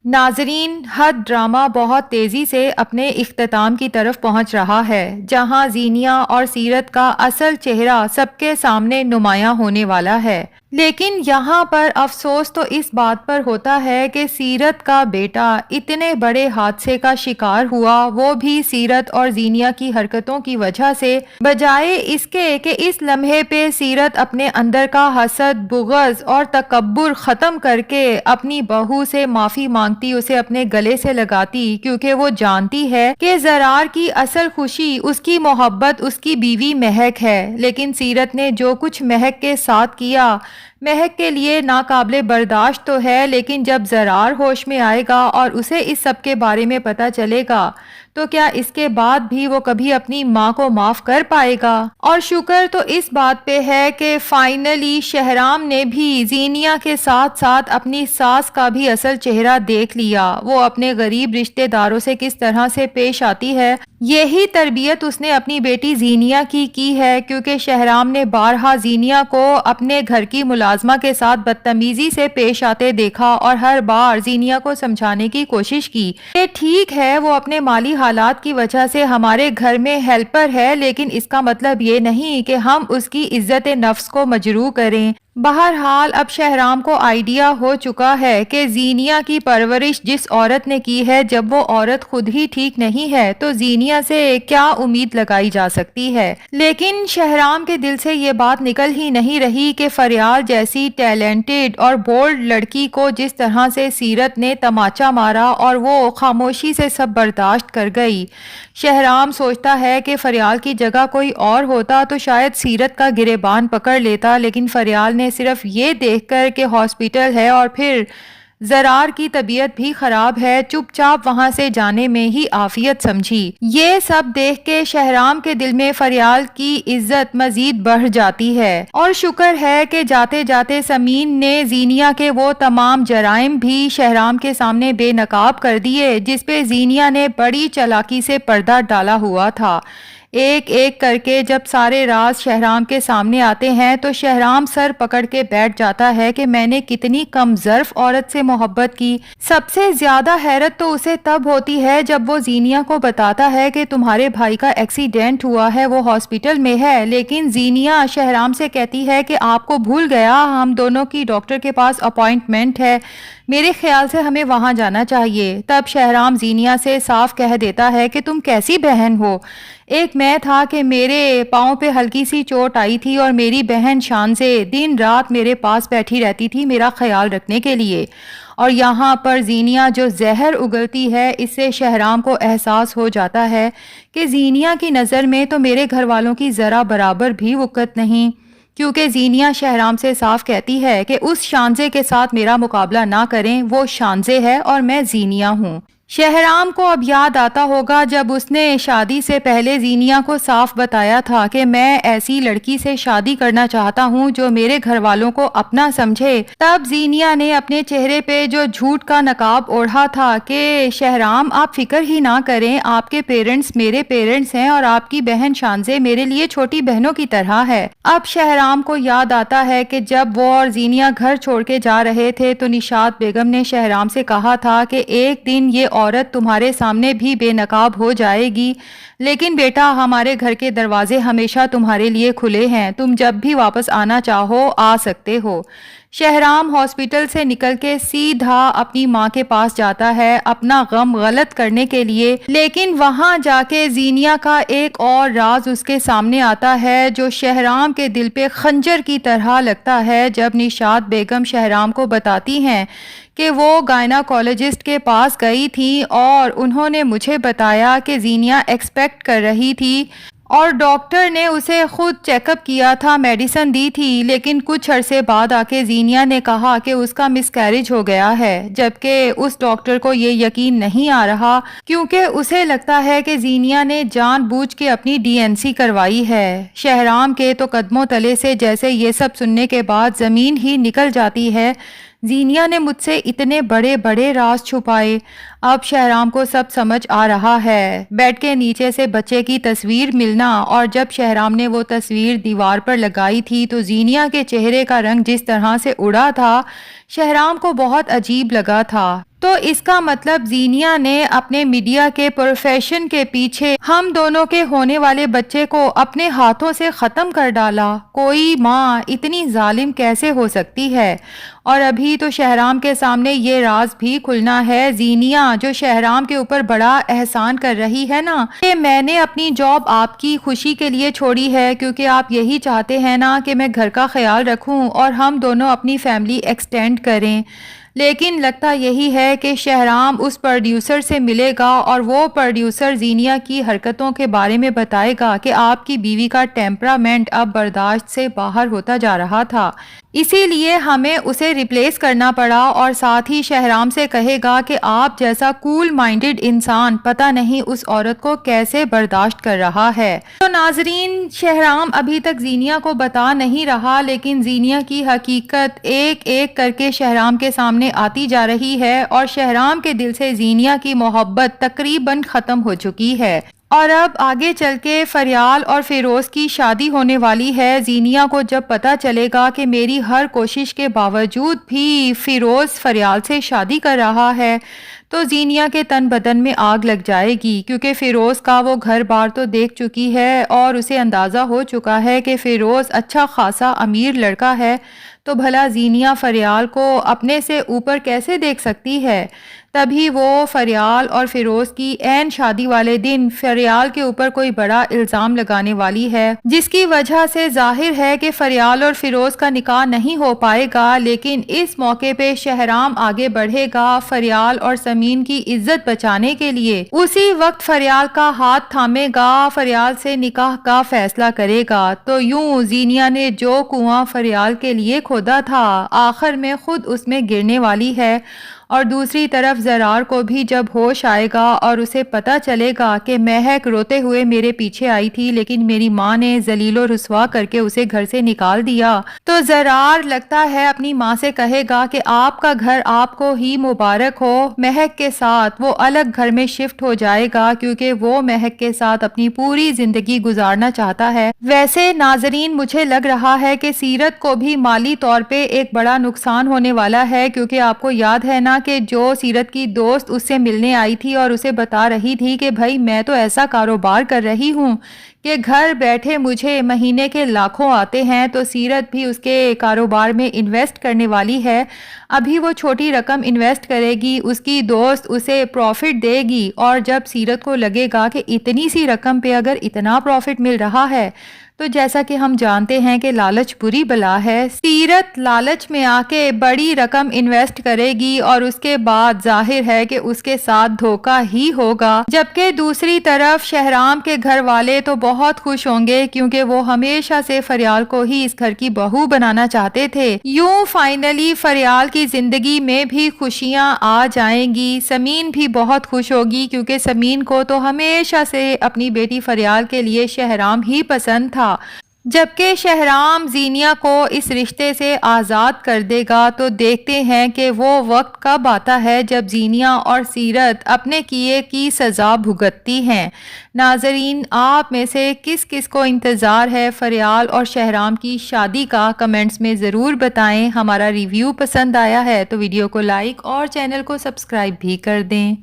ناظرین، حد ڈرامہ بہت تیزی سے اپنے اختتام کی طرف پہنچ رہا ہے، جہاں زینیہ اور سیرت کا اصل چہرہ سب کے سامنے نمایاں ہونے والا ہے۔ لیکن یہاں پر افسوس تو اس بات پر ہوتا ہے کہ سیرت کا بیٹا اتنے بڑے حادثے کا شکار ہوا، وہ بھی سیرت اور زینیہ کی حرکتوں کی وجہ سے، بجائے اس کے کہ اس لمحے پہ سیرت اپنے اندر کا حسد، بغض اور تکبر ختم کر کے اپنی بہو سے معافی مانگتی، اسے اپنے گلے سے لگاتی، کیونکہ وہ جانتی ہے کہ زرار کی اصل خوشی اس کی محبت اس کی بیوی مہک ہے۔ لیکن سیرت نے جو کچھ مہک کے ساتھ کیا، مہک کے لیے ناقابل برداشت تو ہے، لیکن جب زرار ہوش میں آئے گا اور اسے اس سب کے بارے میں پتہ چلے گا تو کیا اس کے بعد بھی وہ کبھی اپنی ماں کو معاف کر پائے گا؟ اور شکر تو اس بات پہ ہے کہ فائنلی شہرام نے بھی زینیہ کے ساتھ ساتھ اپنی ساس کا بھی اصل چہرہ دیکھ لیا۔ وہ اپنے غریب رشتہ داروں سے کس طرح سے پیش آتی ہے، یہی تربیت اس نے اپنی بیٹی زینیہ کی ہے، کیونکہ شہرام نے بارہا زینیہ کو اپنے گھر کی ملازمہ کے ساتھ بدتمیزی سے پیش آتے دیکھا اور ہر بار زینیہ کو سمجھانے کی کوشش کی کہ ٹھیک ہے وہ اپنے مالی حالات کی وجہ سے ہمارے گھر میں ہیلپر ہے، لیکن اس کا مطلب یہ نہیں کہ ہم اس کی عزت نفس کو مجروح کریں۔ بہرحال اب شہرام کو آئیڈیا ہو چکا ہے کہ زینیہ کی پرورش جس عورت نے کی ہے، جب وہ عورت خود ہی ٹھیک نہیں ہے تو زینیہ سے کیا امید لگائی جا سکتی ہے۔ لیکن شہرام کے دل سے یہ بات نکل ہی نہیں رہی کہ فریال جیسی ٹیلنٹڈ اور بولڈ لڑکی کو جس طرح سے سیرت نے تماچا مارا اور وہ خاموشی سے سب برداشت کر گئی۔ شہرام سوچتا ہے کہ فریال کی جگہ کوئی اور ہوتا تو شاید سیرت کا گریبان پکڑ لیتا، لیکن فریال نے صرف یہ دیکھ کر کہ ہاسپٹل ہے اور پھر زرار کی طبیعت بھی خراب ہے، چپ چاپ وہاں سے جانے میں ہی عافیت سمجھی۔ یہ سب دیکھ کے شہرام کے دل میں فریال کی عزت مزید بڑھ جاتی ہے، اور شکر ہے کہ جاتے جاتے سمین نے زینیہ کے وہ تمام جرائم بھی شہرام کے سامنے بے نقاب کر دیے جس پہ زینیہ نے بڑی چالاکی سے پردہ ڈالا ہوا تھا۔ ایک ایک کر کے جب سارے راز شہرام کے سامنے آتے ہیں تو شہرام سر پکڑ کے بیٹھ جاتا ہے کہ میں نے کتنی کم ظرف عورت سے محبت کی۔ سب سے زیادہ حیرت تو اسے تب ہوتی ہے جب وہ زینیہ کو بتاتا ہے کہ تمہارے بھائی کا ایکسیڈنٹ ہوا ہے، وہ ہاسپٹل میں ہے، لیکن زینیہ شہرام سے کہتی ہے کہ آپ کو بھول گیا، ہم دونوں کی ڈاکٹر کے پاس اپائنٹمنٹ ہے، میرے خیال سے ہمیں وہاں جانا چاہیے۔ تب شہرام زینیہ سے صاف کہہ دیتا ہے کہ تم کیسی بہن ہو، ایک میں تھا کہ میرے پاؤں پہ ہلکی سی چوٹ آئی تھی اور میری بہن شانزے دن رات میرے پاس بیٹھی رہتی تھی میرا خیال رکھنے کے لیے۔ اور یہاں پر زینیہ جو زہر اگلتی ہے، اس سے شہرام کو احساس ہو جاتا ہے کہ زینیہ کی نظر میں تو میرے گھر والوں کی ذرا برابر بھی وقت نہیں، کیونکہ زینیہ شہرام سے صاف کہتی ہے کہ اس شانزے کے ساتھ میرا مقابلہ نہ کریں، وہ شانزے ہے اور میں زینیہ ہوں۔ شہرام کو اب یاد آتا ہوگا جب اس نے شادی سے پہلے زینیہ کو صاف بتایا تھا کہ میں ایسی لڑکی سے شادی کرنا چاہتا ہوں جو میرے گھر والوں کو اپنا سمجھے۔ تب زینیہ نے اپنے چہرے پہ جو جھوٹ کا نقاب اوڑھا تھا کہ شہرام آپ فکر ہی نہ کریں، آپ کے پیرنٹس میرے پیرنٹس ہیں اور آپ کی بہن شانزے میرے لیے چھوٹی بہنوں کی طرح ہے۔ اب شہرام کو یاد آتا ہے کہ جب وہ اور زینیہ گھر چھوڑ کے جا رہے تھے تو نشاط بیگم نے شہرام سے کہا تھا کہ ایک دن یہ عورت تمہارے سامنے بھی بے نقاب ہو جائے گی، لیکن بیٹا ہمارے گھر کے دروازے ہمیشہ تمہارے لیے کھلے ہیں، تم جب بھی واپس آنا چاہو آ سکتے ہو۔ شہرام ہاسپٹل سے نکل کے سیدھا اپنی ماں کے پاس جاتا ہے اپنا غم غلط کرنے کے لیے، لیکن وہاں جا کے زینیہ کا ایک اور راز اس کے سامنے آتا ہے جو شہرام کے دل پہ خنجر کی طرح لگتا ہے جب نشاط بیگم شہرام کو بتاتی ہیں کہ وہ گائناکولوجسٹ کے پاس گئی تھی اور انہوں نے مجھے بتایا کہ زینیہ ایکسپیکٹ کر رہی تھی اور ڈاکٹر نے اسے خود چیک اپ کیا تھا، میڈیسن دی تھی، لیکن کچھ عرصے بعد آ کے زینیہ نے کہا کہ اس کا مس کیریج ہو گیا ہے، جبکہ اس ڈاکٹر کو یہ یقین نہیں آ رہا کیونکہ اسے لگتا ہے کہ زینیہ نے جان بوجھ کے اپنی DNC کروائی ہے۔ شہرام کے تو قدموں تلے سے جیسے یہ سب سننے کے بعد زمین ہی نکل جاتی ہے، زینیہ نے مجھ سے اتنے بڑے بڑے راز چھپائے۔ اب شہرام کو سب سمجھ آ رہا ہے، بیڈ کے نیچے سے بچے کی تصویر ملنا، اور جب شہرام نے وہ تصویر دیوار پر لگائی تھی تو زینیہ کے چہرے کا رنگ جس طرح سے اڑا تھا، شہرام کو بہت عجیب لگا تھا۔ تو اس کا مطلب زینیا نے اپنے میڈیا کے پروفیشن کے پیچھے ہم دونوں کے ہونے والے بچے کو اپنے ہاتھوں سے ختم کر ڈالا۔ کوئی ماں اتنی ظالم کیسے ہو سکتی ہے؟ اور ابھی تو شہرام کے سامنے یہ راز بھی کھلنا ہے۔ زینیا جو شہرام کے اوپر بڑا احسان کر رہی ہے نا کہ میں نے اپنی جاب آپ کی خوشی کے لیے چھوڑی ہے کیونکہ آپ یہی چاہتے ہیں نا کہ میں گھر کا خیال رکھوں اور ہم دونوں اپنی فیملی ایکسٹینڈ کریں، لیکن لگتا یہی ہے کہ شہرام اس پروڈیوسر سے ملے گا اور وہ پروڈیوسر زینیا کی حرکتوں کے بارے میں بتائے گا کہ آپ کی بیوی کا ٹیمپرامنٹ اب برداشت سے باہر ہوتا جا رہا تھا، اسی لیے ہمیں اسے ریپلیس کرنا پڑا، اور ساتھ ہی شہرام سے کہے گا کہ آپ جیسا کول مائنڈڈ انسان پتہ نہیں اس عورت کو کیسے برداشت کر رہا ہے۔ تو ناظرین، شہرام ابھی تک زینیا کو بتا نہیں رہا، لیکن زینیا کی حقیقت ایک ایک کر کے شہرام کے سامنے آتی جا رہی ہے اور شہرام کے دل سے زینیا کی محبت تقریباً ختم ہو چکی ہے۔ اور اب آگے چل کے فریال اور فیروز کی شادی ہونے والی ہے۔ زینیا کو جب پتہ چلے گا کہ میری ہر کوشش کے باوجود بھی فیروز فریال سے شادی کر رہا ہے تو زینیا کے تن بدن میں آگ لگ جائے گی، کیونکہ فیروز کا وہ گھر بار تو دیکھ چکی ہے اور اسے اندازہ ہو چکا ہے کہ فیروز اچھا خاصا امیر لڑکا ہے، تو بھلا زینیا فریال کو اپنے سے اوپر کیسے دیکھ سکتی ہے؟ تبھی وہ فریال اور فیروز کی عین شادی والے دن فریال کے اوپر کوئی بڑا الزام لگانے والی ہے، جس کی وجہ سے ظاہر ہے کہ فریال اور فیروز کا نکاح نہیں ہو پائے گا، لیکن اس موقع پہ شہرام آگے بڑھے گا فریال اور سمین کی عزت بچانے کے لیے۔ اسی وقت فریال کا ہاتھ تھامے گا، فریال سے نکاح کا فیصلہ کرے گا۔ تو یوں زینیا نے جو کنواں فریال کے لیے کھودا تھا آخر میں خود اس میں گرنے والی ہے، اور دوسری طرف زرار کو بھی جب ہوش آئے گا اور اسے پتہ چلے گا کہ مہک روتے ہوئے میرے پیچھے آئی تھی لیکن میری ماں نے ذلیل و رسوا کر کے اسے گھر سے نکال دیا، تو زرار لگتا ہے اپنی ماں سے کہے گا کہ آپ کا گھر آپ کو ہی مبارک ہو۔ مہک کے ساتھ وہ الگ گھر میں شفٹ ہو جائے گا کیونکہ وہ مہک کے ساتھ اپنی پوری زندگی گزارنا چاہتا ہے۔ ویسے ناظرین، مجھے لگ رہا ہے کہ سیرت کو بھی مالی طور پہ ایک بڑا نقصان ہونے والا ہے، کیونکہ آپ کو یاد ہے نا کہ جو سیرت کی دوست اس سے ملنے آئی تھی اور اسے بتا رہی تھی کہ بھائی میں تو ایسا کاروبار کر رہی ہوں کہ گھر بیٹھے مجھے مہینے کے لاکھوں آتے ہیں، تو سیرت بھی اس کے کاروبار میں انویسٹ کرنے والی ہے۔ ابھی وہ چھوٹی رقم انویسٹ کرے گی، اس کی دوست اسے پروفٹ دے گی، اور جب سیرت کو لگے گا کہ اتنی سی رقم پہ اگر اتنا پروفٹ مل رہا ہے تو جیسا کہ ہم جانتے ہیں کہ لالچ بری بلا ہے، سیرت لالچ میں آ کے بڑی رقم انویسٹ کرے گی اور اس کے بعد ظاہر ہے کہ اس کے ساتھ دھوکہ ہی ہوگا، جبکہ دوسری طرف شہرام کے گھر والے تو بہت خوش ہوں گے کیونکہ وہ ہمیشہ سے فریال کو ہی اس گھر کی بہو بنانا چاہتے تھے۔ یوں فائنلی فریال کی زندگی میں بھی خوشیاں آ جائیں گی۔ سمین بھی بہت خوش ہوگی کیونکہ سمین کو تو ہمیشہ سے اپنی بیٹی فریال کے لیے شہرام ہی پسند تھا، جبکہ شہرام زینیا کو اس رشتے سے آزاد کر دے گا۔ تو دیکھتے ہیں کہ وہ وقت کب آتا ہے جب زینیا اور سیرت اپنے کیے کی سزا بھگتتی ہیں۔ ناظرین، آپ میں سے کس کس کو انتظار ہے فریال اور شہرام کی شادی کا؟ کمنٹس میں ضرور بتائیں۔ ہمارا ریویو پسند آیا ہے تو ویڈیو کو لائک اور چینل کو سبسکرائب بھی کر دیں۔